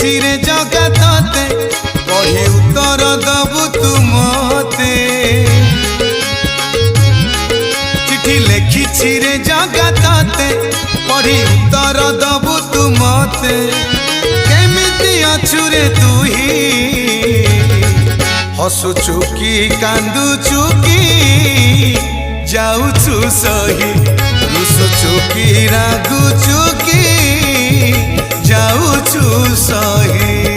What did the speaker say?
ଲେଖିଛି ରେ ଜଗା ତତେ କହି ଉତ୍ତର ଦବୁ ତୁ ମତେ ଚିଠି ଲେଖିଛି ରେ ଜଗା ତତେ ପଢି ଉତ୍ତର ଦବୁ ତୁ ମତେ କେମିତି ଅଛୁ ରେ ତୁହି हसुचु की कांदुचु की जाऊचु सही रुसुचु की रागुचु की जाऊचु सही।